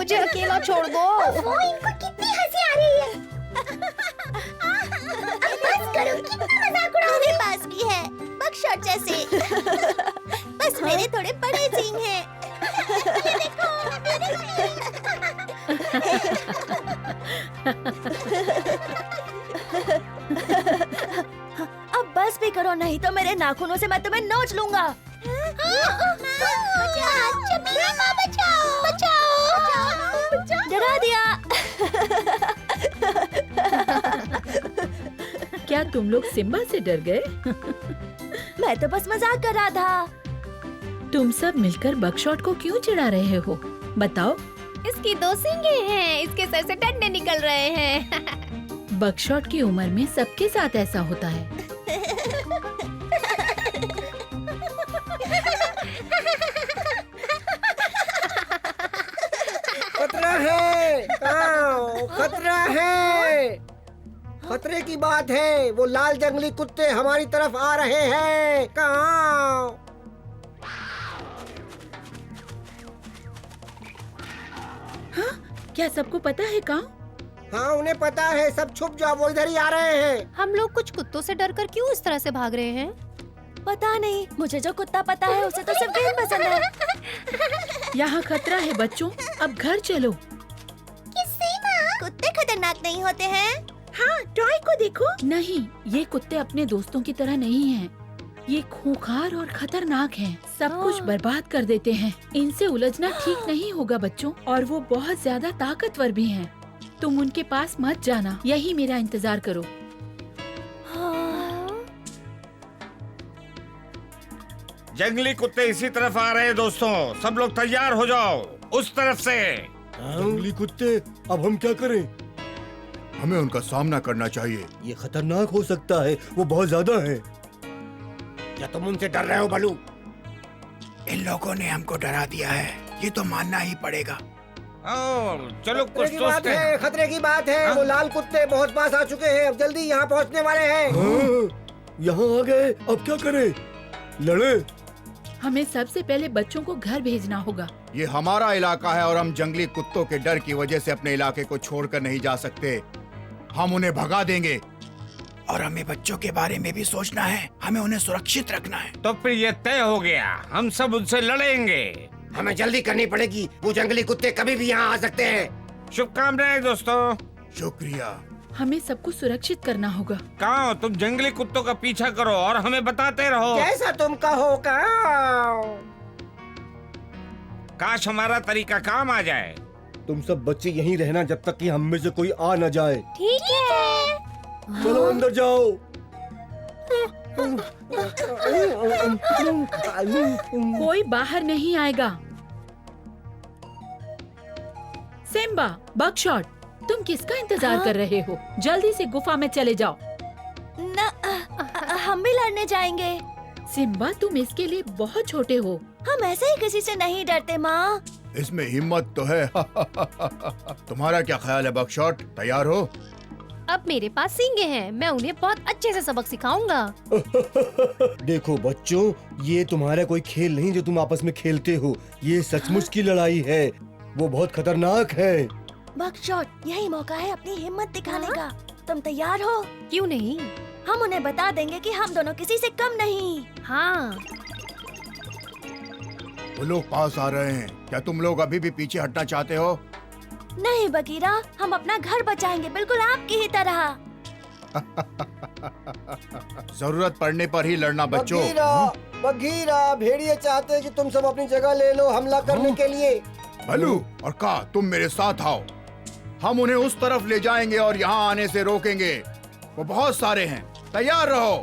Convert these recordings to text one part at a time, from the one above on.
मुझे अकेला छोड़ दो। वो इनको कितनी हंसी आ रही है। बस करो, कितना मजाक उड़ाओगे। मेरे पास भी है बकशॉट जैसे। बस मेरे थोड़े बड़े सींग हैं। ये देखो, अब बस भी करो, नहीं तो मेरे नाखूनों से मैं तुम्हें नोच लूंगा। डरा दिया। क्या तुम लोग सिम्बा से डर गए? मैं तो बस मजाक कर रहा था। तुम सब मिलकर बकशॉट को क्यों चिढ़ा रहे हो? बताओ। इसकी 2 सींगे हैं, इसके सर से डंडे निकल रहे हैं। बकशॉट की उम्र में सबके साथ ऐसा होता है। खतरा है, खतरा है। खतरे की बात है, वो लाल जंगली कुत्ते हमारी तरफ आ रहे हैं। कहाँ? क्या सबको पता है कहाँ? हाँ, उन्हें पता है। सब छुप जाओ, वो इधर ही आ रहे हैं। हम लोग कुछ कुत्तों से डरकर क्यों इस तरह से भाग रहे हैं? पता नहीं, मुझे जो कुत्ता पता है उसे तो सिर्फ गेम पसंद है। यहाँ खतरा है बच्चों, अब घर चलो। किससे माँ? कुत्ते खतरनाक नहीं होते हैं। हाँ, टॉय को देखो। नहीं, ये कुत्ते अपने दोस्तों की तरह नहीं हैं। ये खूंखार और खतरनाक हैं। सब कुछ बर्बाद कर देते हैं। इनसे उलझना ठीक नहीं होगा बच्चों, और वो बहुत ज्यादा ताकतवर भी हैं। तुम उनके पास मत जाना, यही मेरा इंतजार करो। जंगली कुत्ते इसी तरफ आ रहे हैं दोस्तों, सब लोग तैयार हो जाओ। उस तरफ से। जंगली कुत्ते, अब हम क्या करें? हमें उनका सामना करना चाहिए। ये खतरनाक हो सकता है, वो बहुत ज्यादा है। क्या तुम उनसे डर रहे हो बलू? इन लोगों ने हमको डरा दिया है, ये तो मानना ही पड़ेगा। चलो खतरे कुछ की बात सोचते हैं। है, खतरे की बात है। वो लाल कुत्ते बहुत पास आ चुके हैं, अब जल्दी यहाँ पहुँचने वाले हैं। यहाँ आ गए, अब क्या करें? लड़े? हमें सबसे पहले बच्चों को घर भेजना होगा। ये हमारा इलाका है और हम जंगली कुत्तों के डर की वजह से अपने इलाके को छोड़कर नहीं जा सकते। हम उन्हें भगा देंगे। और हमें बच्चों के बारे में भी सोचना है, हमें उन्हें सुरक्षित रखना है। तो फिर ये तय हो गया, हम सब उनसे लड़ेंगे। हमें जल्दी करनी पड़ेगी, वो जंगली कुत्ते कभी भी यहाँ आ सकते हैं। शुभकामनाएं दोस्तों। शुक्रिया। हमें सबको सुरक्षित करना होगा। कहाँ तुम जंगली कुत्तों का पीछा करो और हमें बताते रहो। जैसा तुम कहो। काश हमारा तरीका काम आ जाए। तुम सब बच्चे यहीं रहना जब तक कि हम में से कोई आ न जाए। ठीक है। चलो अंदर जाओ। कोई बाहर नहीं आएगा। सिम्बा, बकशॉट, तुम किसका इंतजार कर रहे हो? जल्दी से गुफा में चले जाओ। हम भी लड़ने जाएंगे। सिम्बा, तुम इसके लिए बहुत छोटे हो। हम ऐसे ही किसी से नहीं डरते माँ। इसमें हिम्मत तो है। तुम्हारा क्या ख्याल है बकशॉट, तैयार हो? अब मेरे पास सींगे हैं, मैं उन्हें बहुत अच्छे से सबक सिखाऊंगा। देखो बच्चों, ये तुम्हारा कोई खेल नहीं जो तुम आपस में खेलते हो। ये सचमुच की लड़ाई है, वो बहुत खतरनाक है। बकशॉट, यही मौका है अपनी हिम्मत दिखाने का। तुम तैयार हो? क्यों नहीं? हम उन्हें बता देंगे कि हम दोनों किसी से कम नहीं। हाँ। वो लोग पास आ रहे हैं, क्या तुम लोग अभी भी पीछे हटना चाहते हो? नहीं बगीरा, हम अपना घर बचाएंगे, बिल्कुल आपकी ही तरह। जरूरत पड़ने पर ही लड़ना बच्चों। बगीरा, भेड़िए चाहते हैं कि तुम सब अपनी जगह ले लो हमला करने के लिए। भलू और का, तुम मेरे साथ आओ। हम उन्हें उस तरफ ले जाएंगे और यहाँ आने से रोकेंगे। वो बहुत सारे हैं, तैयार रहो।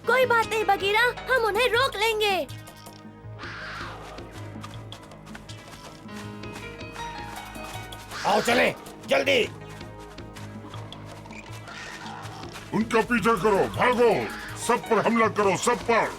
कोई बात नहीं बगीरा, हम उन्हें रोक लेंगे। आओ चले, जल्दी। उनका पीछा करो, भागो, सब पर हमला करो, सब पर।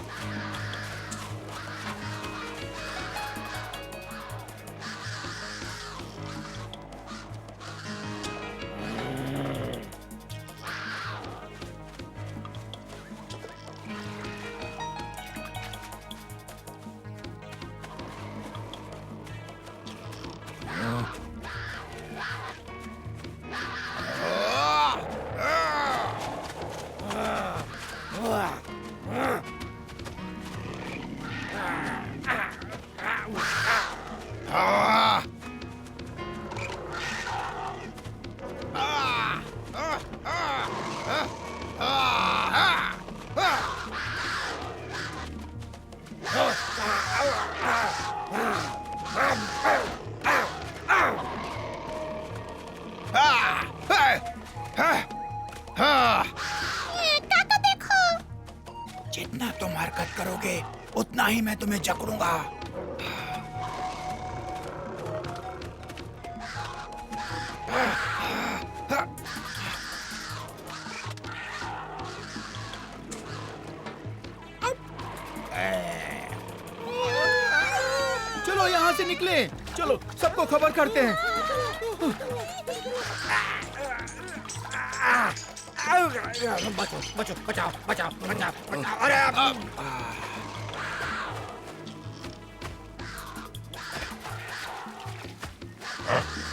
काका देखो। जितना तुम हरकत करोगे उतना ही मैं तुम्हें जकड़ूंगा। चलो यहाँ से निकले, चलो सबको खबर करते हैं। बचो, बचाओ, बचाओ, बचाओ, बचाओ। अरे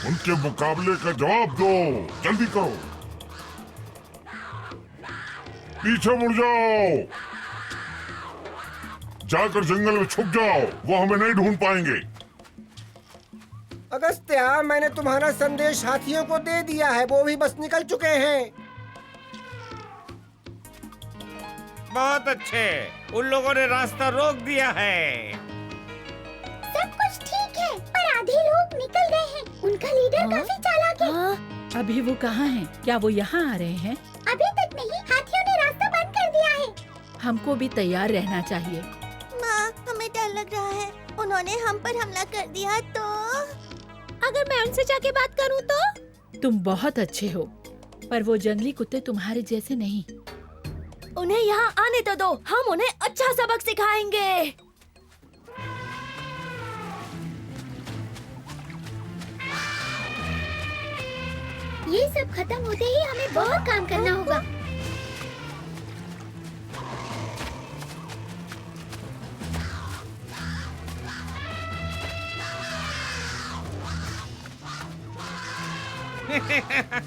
उनके मुकाबले का जवाब दो, जल्दी करो। पीछे मुड़ जाओ, जाकर जंगल में छुप जाओ, वो हमें नहीं ढूंढ पाएंगे। अगस्त्या, मैंने तुम्हारा संदेश हाथियों को दे दिया है, वो भी बस निकल चुके हैं। बहुत अच्छे, उन लोगों ने रास्ता रोक दिया है। सब कुछ ठीक है, पर आधे लोग निकल गए हैं। उनका लीडर काफी चालाक है। अभी वो कहाँ हैं? क्या वो यहाँ आ रहे हैं? अभी तक नहीं, हाथियों ने रास्ता बंद कर दिया है। हमको भी तैयार रहना चाहिए। माँ, हमें डर लग रहा है। उन्होंने हम पर हमला कर दिया तो? अगर मैं उनसे जाके बात करूं तो? तुम बहुत अच्छे हो, पर वो जंगली कुत्ते तुम्हारे जैसे नहीं। उन्हें यहाँ आने तो दो, हम उन्हें अच्छा सबक सिखाएंगे। ये सब खत्म होते ही हमें बहुत काम करना होगा।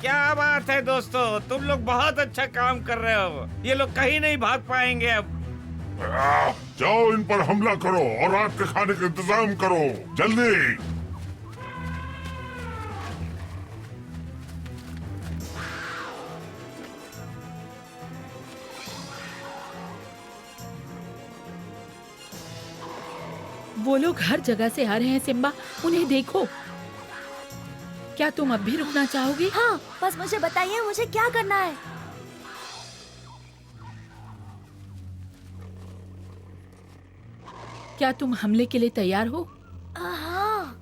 क्या बात है दोस्तों, तुम लोग बहुत अच्छा काम कर रहे हो। ये लोग कहीं नहीं भाग पाएंगे अब। जाओ, इन पर हमला करो और रात के खाने का इंतजाम करो, जल्दी। वो लोग हर जगह से आ रहे हैं सिम्बा, उन्हें देखो। क्या तुम अब भी रुकना चाहोगे? हाँ, बस मुझे बताइए मुझे क्या करना है। क्या तुम हमले के लिए तैयार हो? हाँ।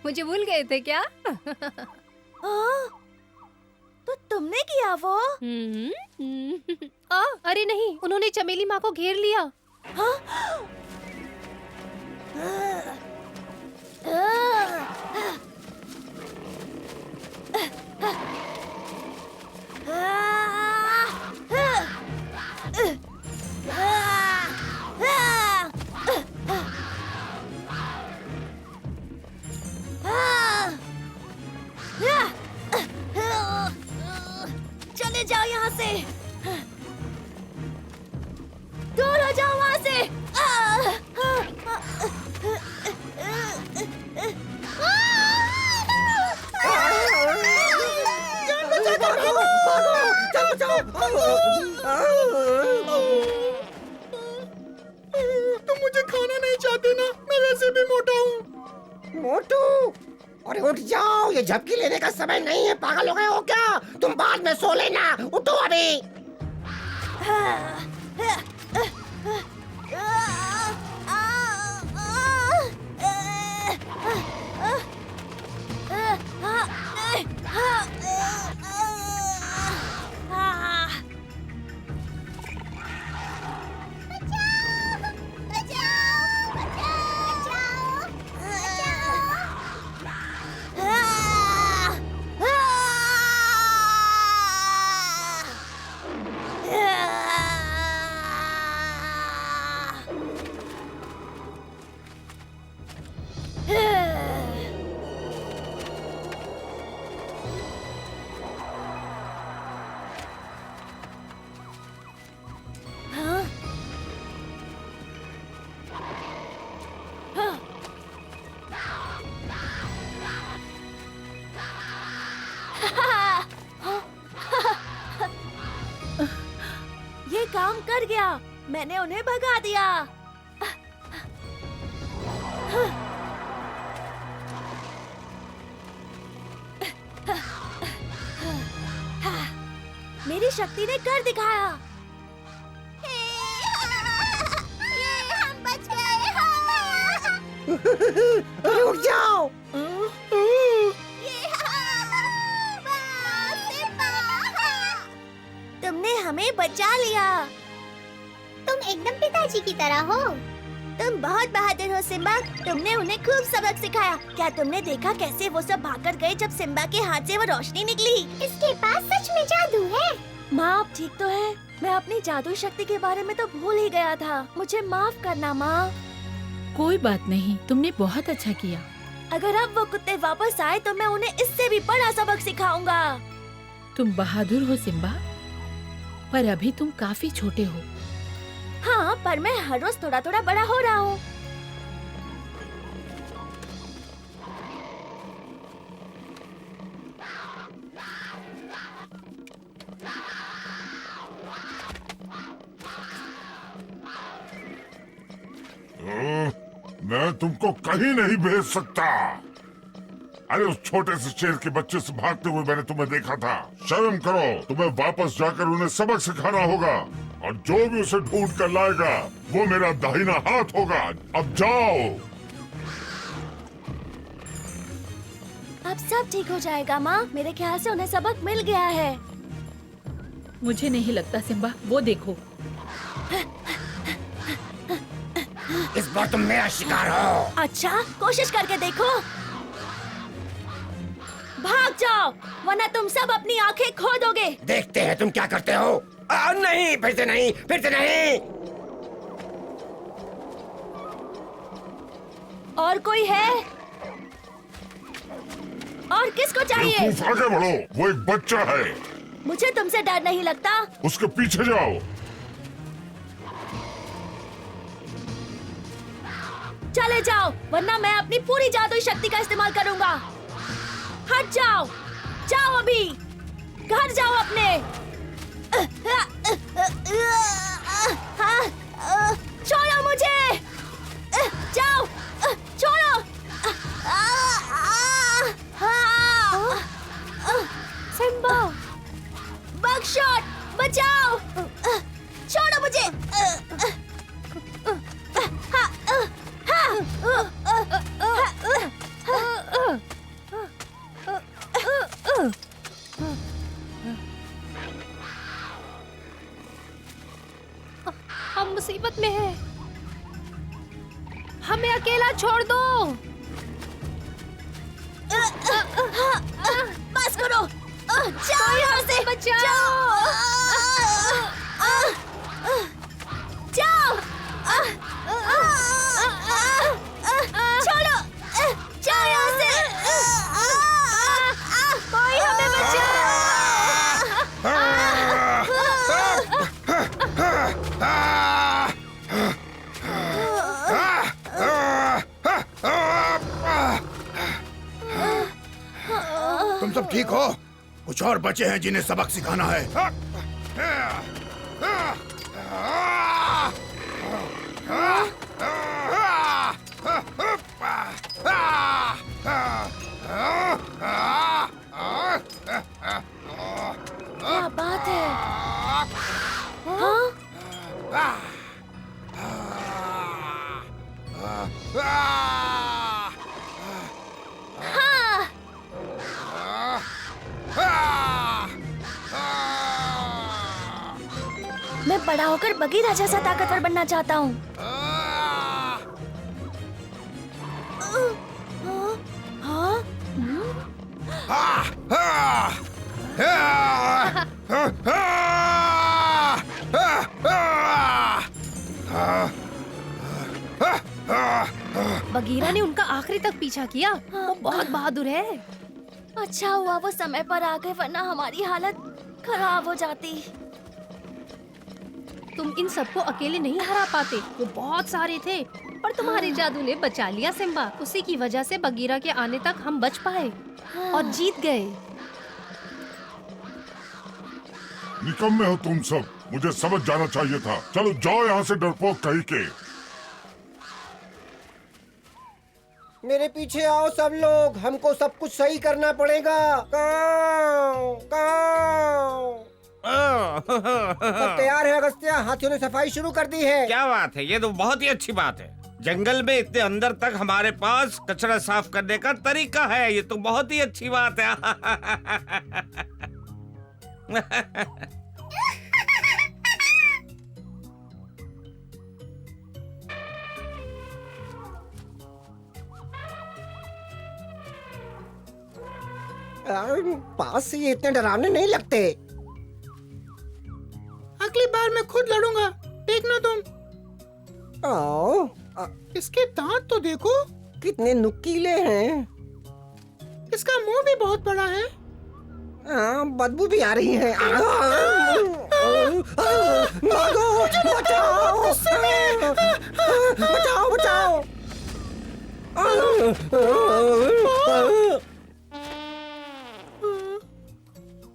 मुझे भूल गए थे क्या? तो तुमने किया वो? अरे नहीं, उन्होंने चमेली माँ को घेर लिया। चले जाओ यहाँ से, दूर हो जाओ वहाँ से। तुम मुझे खाना नहीं चाहते ना? मैं वैसे भी मोटा हूँ। मोटू, अरे उठ जाओ, ये झपकी लेने का समय नहीं है। पागल हो गए हो क्या? तुम बाद में सो लेना, उठो अभी। कर गया। मैंने उन्हें भगा दिया। मेरी शक्ति ने कर दिखाया। हम बच गए। रुक जाओ। तुमने हमें बचा लिया। तुम एकदम पिताजी की तरह हो। तुम बहुत बहादुर हो सिम्बा। तुमने उन्हें खूब सबक सिखाया। क्या तुमने देखा कैसे वो सब भागकर गए जब सिम्बा के हाथ से वो रोशनी निकली? इसके पास सच में जादू है। माँ आप ठीक तो है? मैं अपनी जादू शक्ति के बारे में तो भूल ही गया था। मुझे माफ करना माँ। कोई बात नहीं, तुमने बहुत अच्छा किया। अगर अब वो कुत्ते वापस आए तो मैं उन्हें इससे भी बड़ा सबक सिखाऊंगा। तुम बहादुर हो सिम्बा, पर अभी तुम काफी छोटे हो। हाँ, पर मैं हर रोज थोड़ा थोड़ा बड़ा हो रहा हूँ। मैं तुमको कहीं नहीं भेज सकता। अरे उस छोटे से शेर के बच्चे से भागते हुए मैंने तुम्हें देखा था। शर्म करो। तुम्हें वापस जाकर उन्हें सबक सिखाना होगा और जो भी उसे ढूंढ कर लाएगा वो मेरा दाहिना हाथ होगा। अब जाओ। अब सब ठीक हो जाएगा माँ। मेरे ख्याल से उन्हें सबक मिल गया है। मुझे नहीं लगता सिम्बा, वो देखो। इस बार तुम मेरा शिकार हो। अच्छा, कोशिश करके देखो। भाग जाओ, वरना तुम सब अपनी आंखें खो दोगे। देखते हैं तुम क्या करते हो। नहीं, फिर से नहीं, फिर से नहीं। और कोई है? और किसको चाहिए? बेवकूफ, आगे बढ़ो। वो एक बच्चा है। मुझे तुमसे डर नहीं लगता। उसके पीछे जाओ। चले जाओ, वरना मैं अपनी पूरी जादुई शक्ति का इस्तेमाल करूंगा। हट जाओ, जाओ अभी, घर जाओ अपने। छोड़ो मुझे, जाओ, छोड़ो। सिम्बा, बगशॉट, बचाओ, छोड़ो मुझे। हम मुसीबत में हैं। हमें अकेला छोड़ दो। बस करो, जाओ यहाँ से, बचाओ। जाओ, छोड़ो, जाओ यहाँ से। कोई हमें बचाओ। तुम सब ठीक हो? कुछ और बचे हैं जिन्हें सबक सिखाना है। क्या बात है? हाँ? मैं बड़ा होकर बगीरा जैसा ताकतवर बनना चाहता हूँ। बगीरा ने उनका आखिरी तक पीछा किया। वो बहुत बहादुर है। अच्छा हुआ वो समय पर आ गए, वरना हमारी हालत खराब हो जाती। तुम इन सबको अकेले नहीं हरा पाते। वो बहुत सारे थे, पर तुम्हारे जादू ने बचा लिया सिम्बा। उसी की वजह से बगीरा के आने तक हम बच पाए और जीत गए। निकम्मे हो तुम सब। मुझे समझ जाना चाहिए था। चलो जाओ यहाँ से डरपोक कहीं के। मेरे पीछे आओ सब लोग, हमको सब कुछ सही करना पड़ेगा। काऊ, काऊ। सब तैयार है अगस्त्या, हाथियों ने सफाई शुरू कर दी है। क्या बात है, ये तो बहुत ही अच्छी बात है। जंगल में इतने अंदर तक हमारे पास कचरा साफ करने का तरीका है, ये तो बहुत ही अच्छी बात है। पास से ये इतने डरावने नहीं लगते। अगली बार मैं खुद लड़ूंगा, देखना तुम। आओ, इसके दांत तो देखो, कितने नुकीले हैं। इसका मुंह भी बहुत बड़ा है। बदबू भी आ रही है। भागो, बचाओ, बचाओ, बचाओ।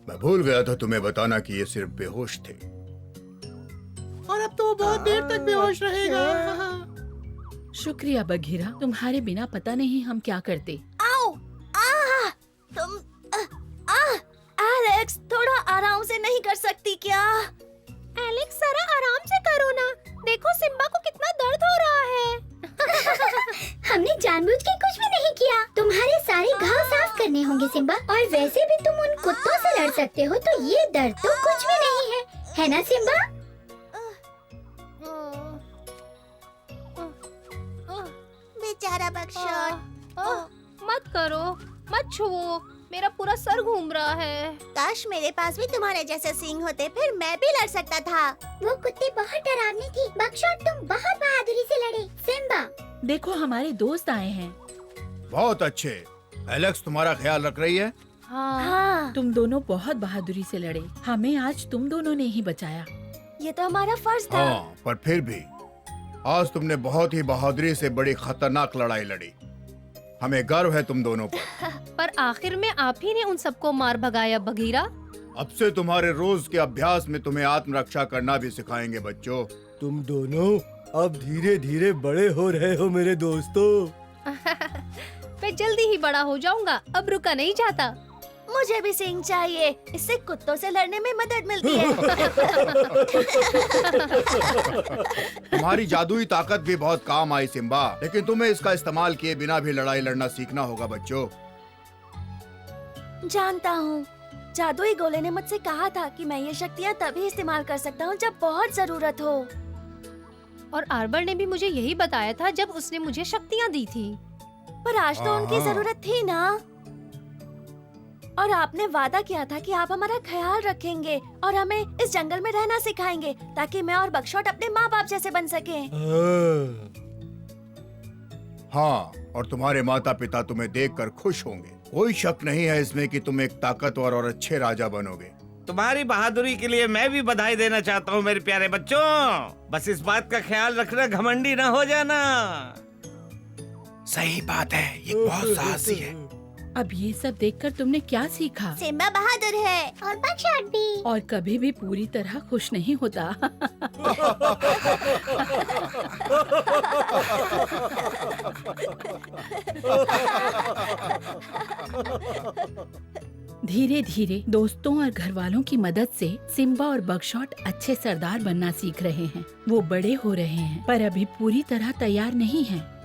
मैं भूल गया था तुम्हें बताना कि ये सिर्फ बेहोश थे। और अब तो वो बहुत देर तक बेहोश रहेगा। शुक्रिया बघीरा, तुम्हारे बिना पता नहीं हम क्या करते। आओ, तुम एलेक्स, थोड़ा आराम से नहीं कर सकती क्या? एलेक्स जरा आराम से करो ना, देखो सिम्बा को कितना दर्द हो रहा है। हमने जानबूझ के कुछ भी नहीं किया। तुम्हारे सारे घाव साफ करने होंगे सिम्बा, और वैसे भी तुम उन कुत्तों से लड़ सकते हो, तो ये दर्द तो कुछ भी नहीं है ना सिम्बा? बेचारा बकशॉट। मत करो, मत छुओ, मेरा पूरा सर घूम रहा है। काश मेरे पास भी तुम्हारे जैसे सींग होते, फिर मैं भी लड़ सकता था। वो कुत्ते बहुत डरावनी थी। बकशॉट, तुम बहुत बहादुरी से लड़े। सिम्बा, देखो हमारे दोस्त आए हैं। बहुत अच्छे। एलेक्स तुम्हारा ख्याल रख रही है। हाँ, तुम दोनों बहुत बहादुरी से लड़े, हमें आज तुम दोनों ने ही बचाया। ये तो हमारा फर्ज था। हाँ, पर फिर भी आज तुमने बहुत ही बहादुरी से बड़ी खतरनाक लड़ाई लड़ी। हमें गर्व है तुम दोनों पर। पर आखिर में आप ही ने उन सबको मार भगाया बघीरा। अब से तुम्हारे रोज के अभ्यास में तुम्हें आत्मरक्षा करना भी सिखाएंगे बच्चों। तुम दोनों अब धीरे धीरे बड़े हो रहे हो मेरे दोस्तों। मैं जल्दी ही बड़ा हो जाऊंगा, अब रुका नहीं जाता। मुझे भी सींग चाहिए, इससे कुत्तों से लड़ने में मदद मिलती है। तुम्हारी जादुई ताकत भी बहुत काम आई सिम्बा, लेकिन तुम्हें इसका इस्तेमाल किए बिना भी लड़ाई लड़ना सीखना होगा बच्चों। जानता हूँ, जादुई गोले ने मुझसे कहा था कि मैं ये शक्तियाँ तभी इस्तेमाल कर सकता हूँ जब बहुत जरूरत हो। और आर्बर ने भी मुझे यही बताया था जब उसने मुझे शक्तियाँ दी थी। पर आज तो उनकी जरूरत थी ना। और आपने वादा किया था कि आप हमारा ख्याल रखेंगे और हमें इस जंगल में रहना सिखाएंगे, ताकि मैं और बकशॉट अपने माँ बाप जैसे बन सकें। हाँ, और तुम्हारे माता पिता तुम्हें देखकर खुश होंगे। कोई शक नहीं है इसमें कि तुम एक ताकतवर और अच्छे राजा बनोगे। तुम्हारी बहादुरी के लिए मैं भी बधाई देना चाहता हूँ मेरे प्यारे बच्चों। बस इस बात का ख्याल रखना, घमंडी न हो जाना। सही बात है, ये बहुत साहसी है। अब ये सब देखकर तुमने क्या सीखा? सिम्बा बहादुर है और बकशॉट भी। और कभी भी पूरी तरह खुश नहीं होता। धीरे धीरे दोस्तों और घर वालों की मदद से सिम्बा और बकशॉट अच्छे सरदार बनना सीख रहे हैं। वो बड़े हो रहे हैं, पर अभी पूरी तरह तैयार नहीं हैं।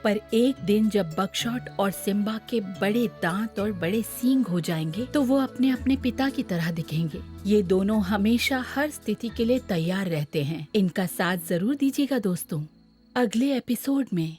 पर एक दिन जब बकशॉट और सिम्बा के बड़े दांत और बड़े सींग हो जाएंगे, तो वो अपने अपने पिता की तरह दिखेंगे। ये दोनों हमेशा हर स्थिति के लिए तैयार रहते हैं। इनका साथ जरूर दीजिएगा दोस्तों, अगले एपिसोड में।